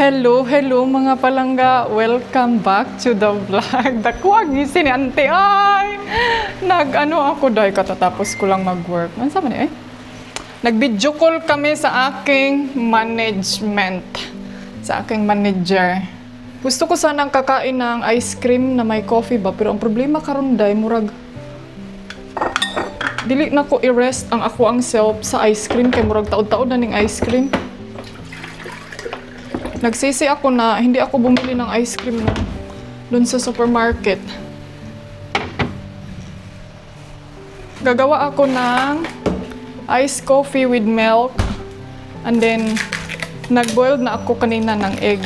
Hello mga palangga. Welcome back to the vlog. Dakuwag gisin ni ante. Ay! Ako dahil katatapos ko lang mag-work. Ano sabi niya Nag-video call kami sa aking management. Sa aking manager. Gusto ko sanang kakain ng ice cream na may coffee ba. Pero ang problema karon dahil murag dili na ko i-rest ang ako ang self sa ice cream. Kay murag taod-taod na ning ice cream. Nagsisi ako na hindi ako bumili ng ice cream doon sa supermarket. Gagawa ako ng iced coffee with milk. And then, nag-boiled na ako kanina ng egg.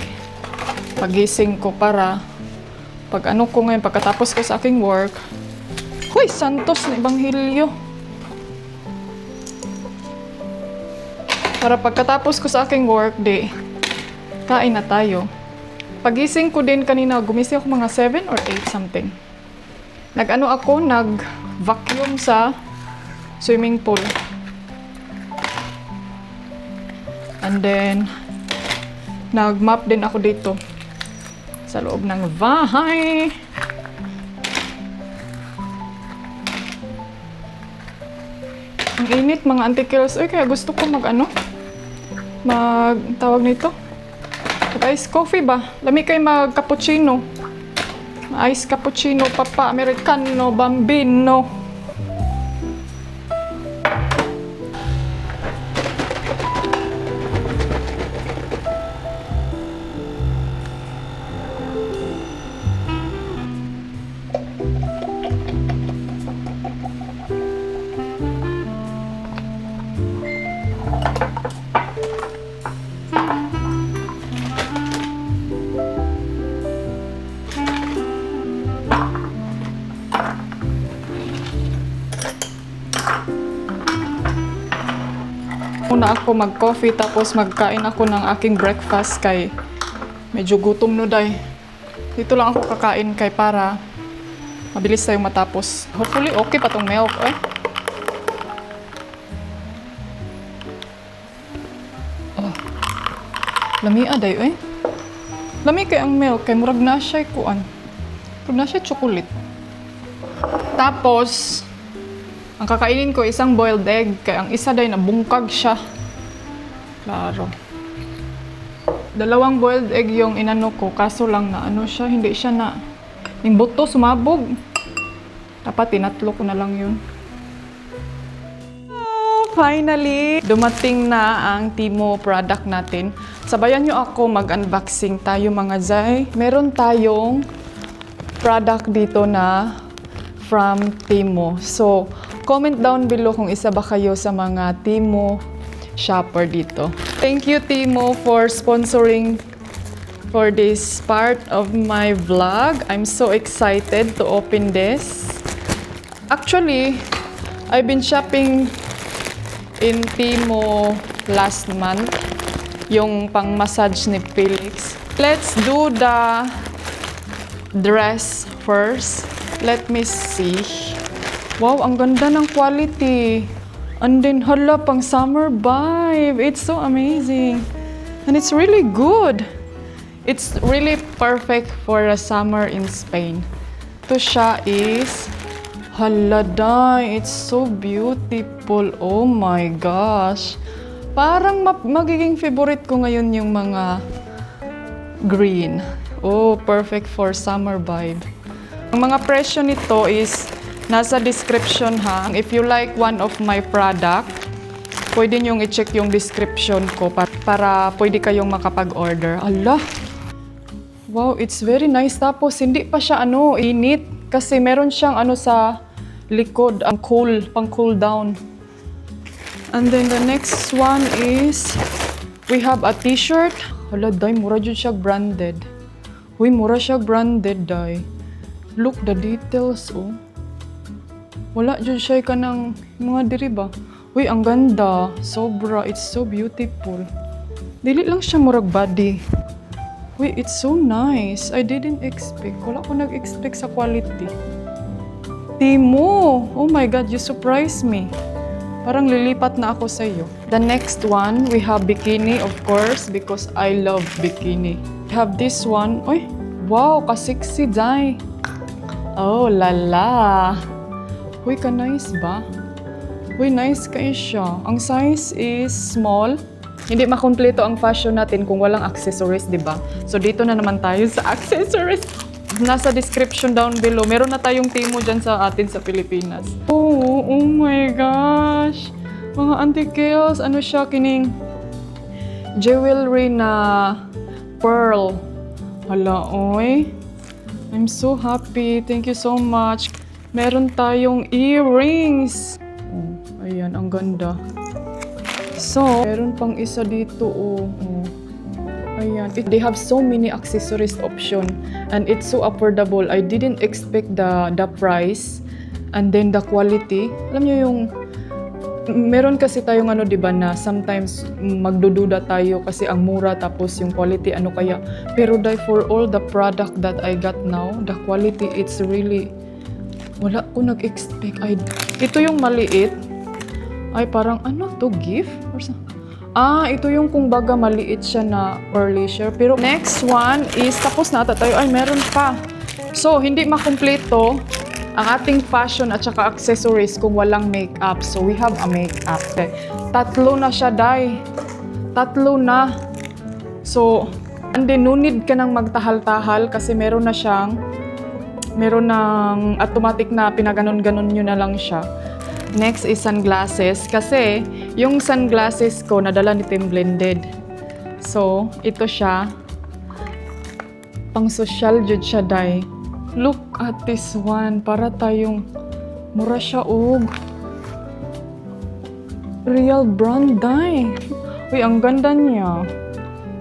Pagising ko para pagkatapos ko sa aking work. Huy, santos na Ebanghelyo. Para pagkatapos ko sa aking work day, kain na tayo. Pagising ko din kanina, gumising ako mga 7 or 8 something. Nag-vacuum sa swimming pool. And then, nag-mop din ako dito sa loob ng bahay. Ang init mga antikils. Uy, kaya gusto ko tawag nito. Iced coffee ba? Lami kayo mag-cappuccino. Iced cappuccino, papa, americano, bambino. Muna ako mag-coffee tapos magkain ako ng aking breakfast kay medyo gutom no day. Dito lang ako kakain kay para mabilis tayong matapos. Hopefully okay pa tong milk Oh. Lami day Lami kay ang milk kay murag na siya kuan. Murag na siya chocolate. Tapos ang kakainin ko isang boiled egg, kaya ang isa day nabungkag siya. Klaro. 2 boiled egg yung inano ko, kaso lang na siya, hindi siya na, yung buto sumabog. Dapat tinatlo ko na lang yun. Finally, dumating na ang Timo product natin. Sabayan nyo ako mag-unboxing tayo mga zay. Meron tayong product dito na from Timo. So, comment down below kung isa ba kayo sa mga Timo shopper dito. Thank you Timo for sponsoring for this part of my vlog. I'm so excited to open this. Actually, I've been shopping in Timo last month. Yung pang-massage ni Felix. Let's do the dress first. Let me see. Wow, ang ganda ng quality. And then, hala, pang summer vibe. It's so amazing. And it's really good. It's really perfect for a summer in Spain. Ito siya is, hala, day. It's so beautiful. Oh my gosh. Parang magiging favorite ko ngayon yung mga green. Oh, perfect for summer vibe. Ang mga presyo nito is nasa description ha. If you like one of my product, pwede nyong i-check yung description ko para pwede kayong makapag-order. Allah! Wow, it's very nice. Tapos hindi pa siya init. Kasi meron siyang sa likod, ang pang cool down. And then the next one is, we have a t-shirt. Hala, day, mura dyan siya branded. Uy, mura siya branded, day. Look, the details, oh. Wala dyan siya ng mga diri ba? Uy, ang ganda. Sobra. It's so beautiful. Dili lang siya murag body. Uy, it's so nice. I didn't expect. Wala ko nag-expect sa quality. Timo! Oh my God, you surprised me. Parang lilipat na ako sa iyo. The next one, we have bikini, of course, because I love bikini. We have this one. Uy, wow, kasiksi, Jai. Oh, lala. Uy, ka-nice ba? Uy, nice kayo siya. Ang size is small. Hindi makumpleto ang fashion natin kung walang accessories, di ba? So, dito na naman tayo sa accessories. Nasa description down below. Meron na tayong timo dyan sa atin sa Pilipinas. Oh my gosh! Mga antikels, ano siya, kining jewelry na pearl. Hala, oy. I'm so happy. Thank you so much. Meron tayong earrings. Oh, ayan, ang ganda. So, meron pang isa dito, oh. Ayan. They have so many accessories option and it's so affordable. I didn't expect the price and then the quality. Alam niyo yung meron kasi tayong ano, 'di ba, na sometimes magdududa tayo kasi ang mura tapos yung quality ano kaya. Pero for all the product that I got now, the quality it's really wala ko nag-expect. Ito yung maliit. Ay parang ano to, gift or something. Ito yung kung baga maliit siya na early share. Pero next one is, tapos na ata tayo. Ay, meron pa. So, hindi makumpleto ang ating fashion at saka accessories kung walang makeup. So, we have a makeup. Tatlo na siya, Day. Tatlo na. So, and then, no need ka nang magtahal-tahal kasi meron ng automatic na pinaganon-ganon nyo na lang siya. Next is sunglasses kasi yung sunglasses ko nadala ni Team Blended. So, ito siya. Pang social jud siya, Day. Look at this one. Para tayong mura siya og real brand, Day. Uy, ang ganda niya.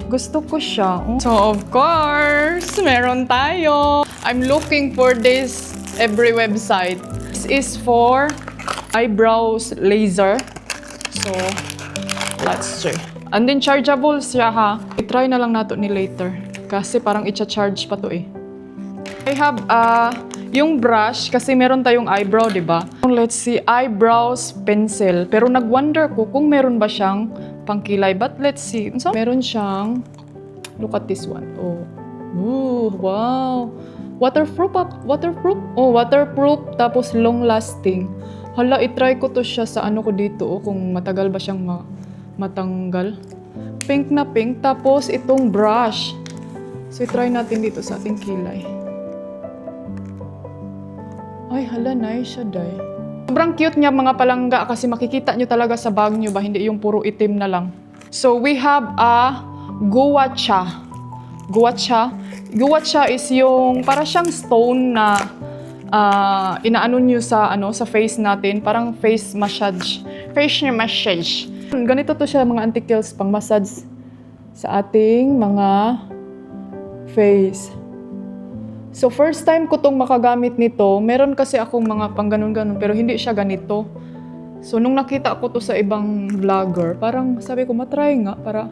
Gusto ko siya. So, of course, meron tayo. I'm looking for this every website. This is for eyebrows laser. So, let's see. And then, chargeable siya, ha. I-try na lang nato ni later. Kasi parang i-charge pa to, eh. I have, yung brush, kasi meron tayong eyebrow, di ba? Let's see, eyebrows pencil. Pero nag-wonder ko kung meron ba siyang pangkilay. But let's see. So, meron siyang, look at this one. Oh. Ooh, wow. Waterproof? Waterproof? Oh, waterproof. Tapos long-lasting. Hala, itry ko to siya sa ano ko dito, kung matagal ba siyang matanggal. Pink na pink, tapos itong brush. So, itry natin dito sa ating kilay. Ay, hala, nice siya, Day. Sobrang cute niya mga palangga kasi makikita nyo talaga sa bag nyo ba, hindi yung puro itim na lang. So, we have a guacha. Guacha. Guacha is yung para siyang stone na inaano nyo sa face natin, parang face massage. Face massage. Ganito to siya mga antikels, pang massage sa ating mga face. So first time ko tong makagamit nito. Meron kasi akong mga pang ganun-ganun pero hindi siya ganito. So nung nakita ko to sa ibang vlogger, parang sabi ko matry nga para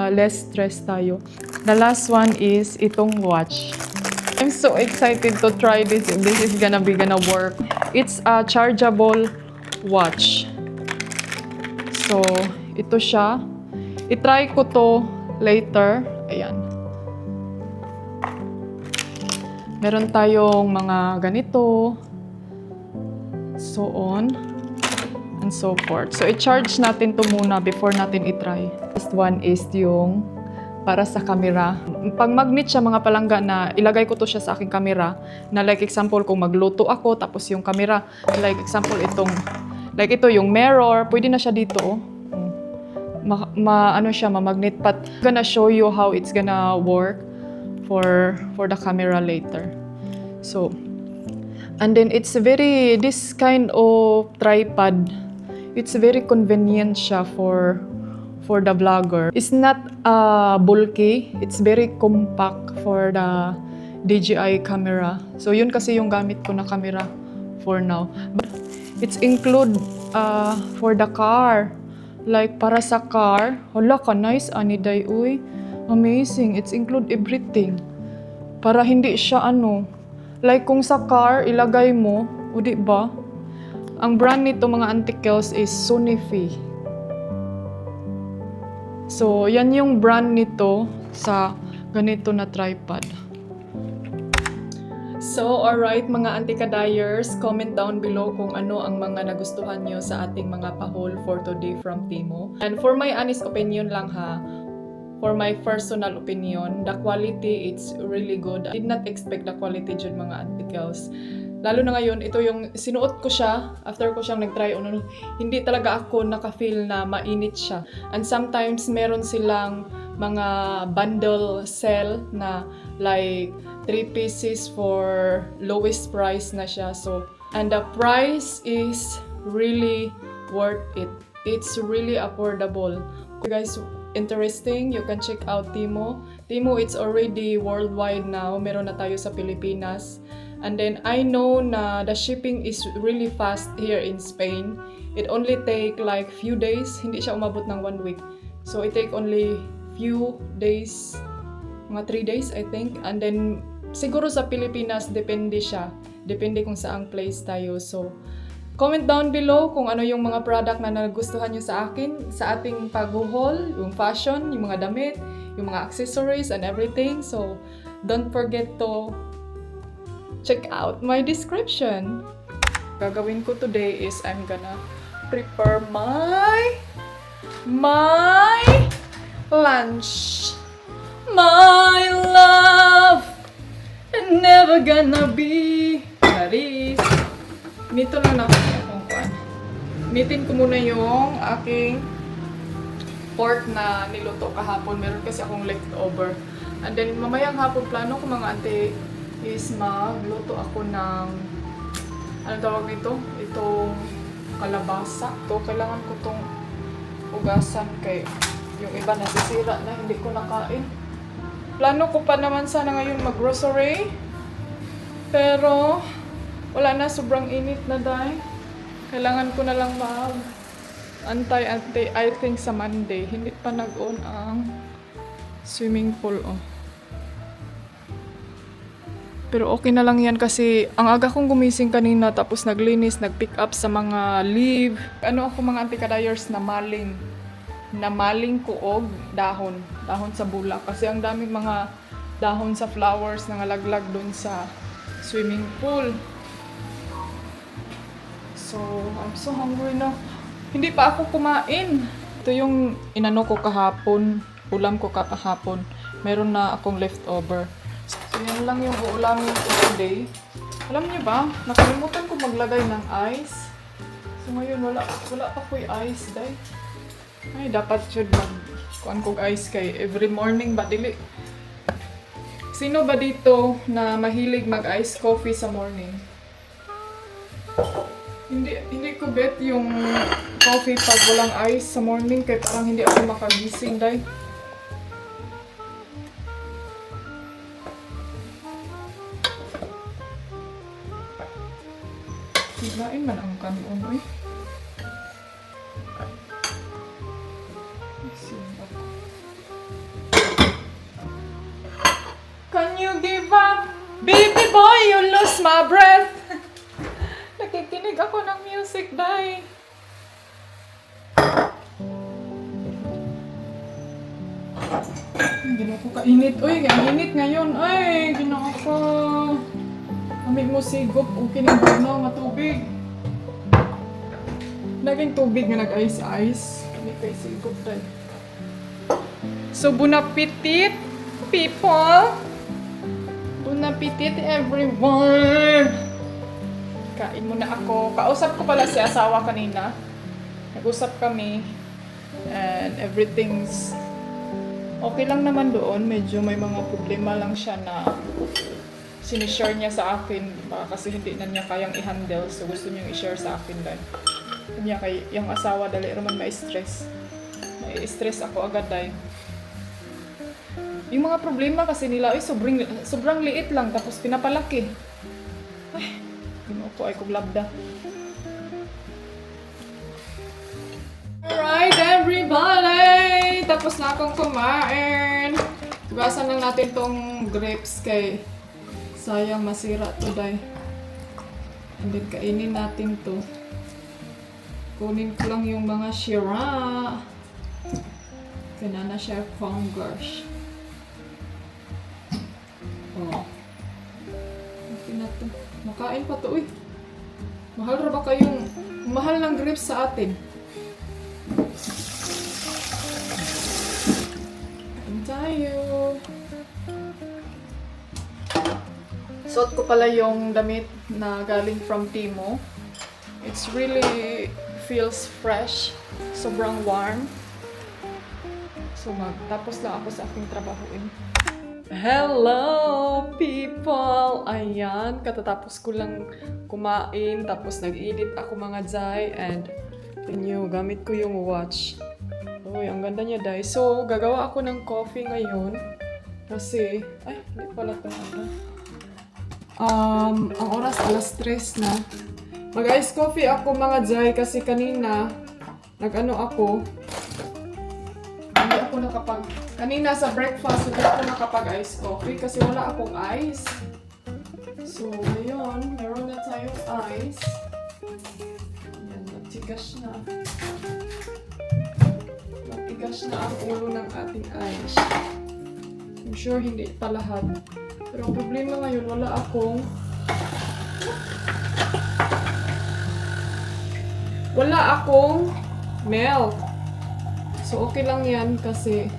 less stress tayo. The last one is itong watch. I'm so excited to try this. This is gonna work. It's a chargeable watch. So, ito siya. I-try ko to later. Ayan. Meron tayong mga ganito. So on. And so forth. So, i-charge natin to muna before natin i-try. First one is yung para sa camera. Pag magnet siya mga palangga na ilagay ko to siya sa aking camera na like example kung magluto ako tapos yung camera like example itong like ito yung mirror, pwede na siya dito. Ano siya, ma-magnet, but I'm gonna show you how it's gonna work for the camera later. So, and then it's this kind of tripod, it's very convenient siya for the vlogger. It's not bulky, it's very compact for the DJI camera. So yun kasi yung gamit ko na camera for now. But it's include for the car. Like para sa car, hala ka nice aniday, uy. Amazing, it's include everything. Para hindi siya like kung sa car ilagay mo, o di ba? Ang brand nito mga antikels is Sunifi. So, yan yung brand nito sa ganito na tripod. So, alright mga antika-dyers, comment down below kung ano ang mga nagustuhan nyo sa ating mga pa-haul for today from Timo. And for my honest opinion lang ha, for my personal opinion, the quality, it's really good. I did not expect the quality dyan mga antikels. Lalo na ngayon, ito yung sinuot ko siya, after ko siyang nag-try on, hindi talaga ako naka-feel na mainit siya. And sometimes, meron silang mga bundle sale na like 3 pieces for lowest price na siya. So, and the price is really worth it. It's really affordable. Okay guys, interesting, you can check out Timo. Timo, it's already worldwide now. Meron na tayo sa Pilipinas. And then I know na the shipping is really fast here in Spain. It only take like few days. Hindi siya umabot ng 1 week. So it take only few days, mga 3 days I think. And then siguro sa Pilipinas depende siya. Depende kung saang place tayo. So comment down below kung ano yung mga product na nagustuhan nyo sa akin, sa ating pag-haul, yung fashion, yung mga damit, yung mga accessories and everything. So don't forget to check out my description. Gagawin ko today is I'm gonna prepare my lunch. My love and never gonna be Paris. Nito lang ako kung kuan. Mitin ko muna yung aking pork na niluto kahapon. Meron kasi akong leftover. And then mamayang hapon plano ko mga ante is magluto ako ng anong tawag nito? Itong kalabasa. Ito, kailangan ko itong ugasan kay yung iba nasisira na hindi ko nakain. Plano ko pa naman sana ngayon mag-grocery. Pero wala na, sobrang init na dahil. Kailangan ko na lang antay I think sa Monday. Hindi pa nag-on ang swimming pool oh. Pero okay na lang yan kasi ang aga kong gumising kanina tapos naglinis, nag-pick up sa mga leaf. Ano ako mga antika-dyers na maling. Na maling kuog dahon. Dahon sa bulak. Kasi ang daming mga dahon sa flowers na nalaglag dun sa swimming pool. So, I'm so hungry na. Hindi pa ako kumain. Ito yung inano ko kahapon. Ulam ko kahapon. Meron na akong leftover. So, yan lang yung uulamin ko today. Alam niyo ba, nakalimutan ko maglagay ng ice. So, ngayon wala pa ko yung ice, day. Ay, dapat should kuan kog ice kay every morning ba dili. Sino ba dito na mahilig mag-ice coffee sa morning? Hindi ko bet yung coffee pag walang ice sa morning kay parang hindi ako makagising, day. Lain man ang kanon, oy. Can you give up? Baby boy, you lose my breath. Nakikinig ako ng music, day. Ginawa ko kainit. Uy, kainit ngayon. Ay, ginawa ko. Kami mo sigop o kinigod na nga tubig. Naging tubig nga nag-ice-ice. Kami kay sigop tayo. So, bon appetit, people! Bon appetit, everyone! Kain muna ako. Kausap ko pala si asawa kanina. Nag-usap kami. And everything's okay lang naman doon. Medyo may mga problema lang siya na sinishare niya sa akin kasi hindi na niya kayang i-handle, so gusto niyang i-share sa akin dahil kanya kay yung asawa dali raman ma-stress ako agad dahil yung mga problema kasi nila ay sobrang liit lang tapos pinapalaki. Ay, gino ko ay kuglabda. Alright everybody, tapos na akong kumain. Tugasan lang natin tong grapes kay sayang masira today. And then kainin natin to. Kunin ko lang yung mga shira. Kaya na siya fungers. Oh. Okay na to. Makain pa to, uy. Mahal ra ba kayong... Mahal ng grapes sa atin. Kain tayo. Suot ko pala yung damit na galing from Timo. It's really feels fresh. Sobrang warm. So magtapos lang ako sa aking trabahoin. Hello people! Ayan, katatapos ko lang kumain. Tapos nag-edit ako mga Zay. And yun, gamit ko yung watch. Uy, ang ganda niya Day. So, gagawa ako ng coffee ngayon. Kasi, ay, hindi pala ito. Ang oras alas 3 na. Mag-ice coffee ako mga Zay kasi kanina nag-ano ako. Hindi ako kanina sa breakfast hindi ako nakapag-ice coffee kasi wala akong ice. So, ngayon, meron na tayong ice. Yan, nagtigas na. Nagtigas na ang ulo ng ating ice. I'm sure hindi pa lahat. Pero ang problema ngayon, wala akong milk. So, okay lang yan kasi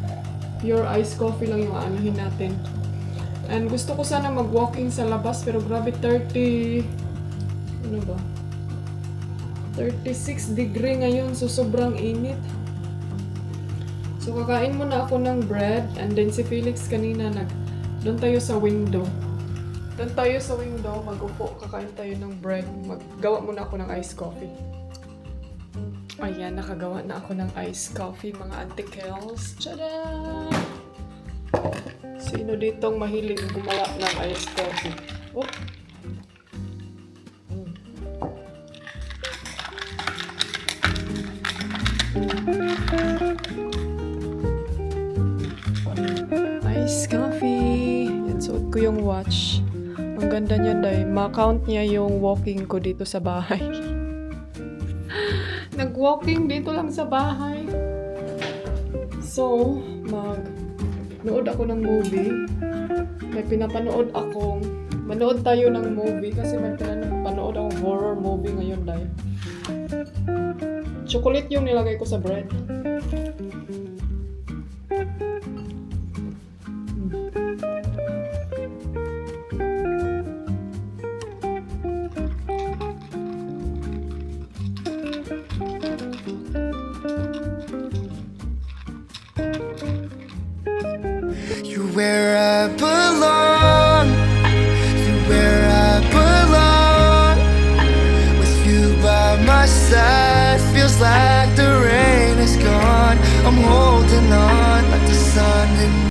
pure iced coffee lang yung aanahin natin. And gusto ko sana mag-walking sa labas pero grabe 36 degree ngayon. So, sobrang init. So, kakain muna ako ng bread and then si Felix kanina doon tayo sa window. Mag-upo, kakain tayo ng bread. Maggawa muna ako ng iced coffee. Ayan, nakagawa na ako ng iced coffee, mga Auntie Kels. Tcharam! Sino ditong mahilig gumawa ng iced coffee? Oh! Iced coffee! Yan, suot ko yung watch. Ang ganda niya, Day. Ma-count niya yung walking ko dito sa bahay. Nag-walking dito lang sa bahay. So, nood ako ng movie. May pinapanood akong... Manood tayo ng movie kasi may pinapanood akong horror movie ngayon, Day. Chocolate yung nilagay ko sa bread.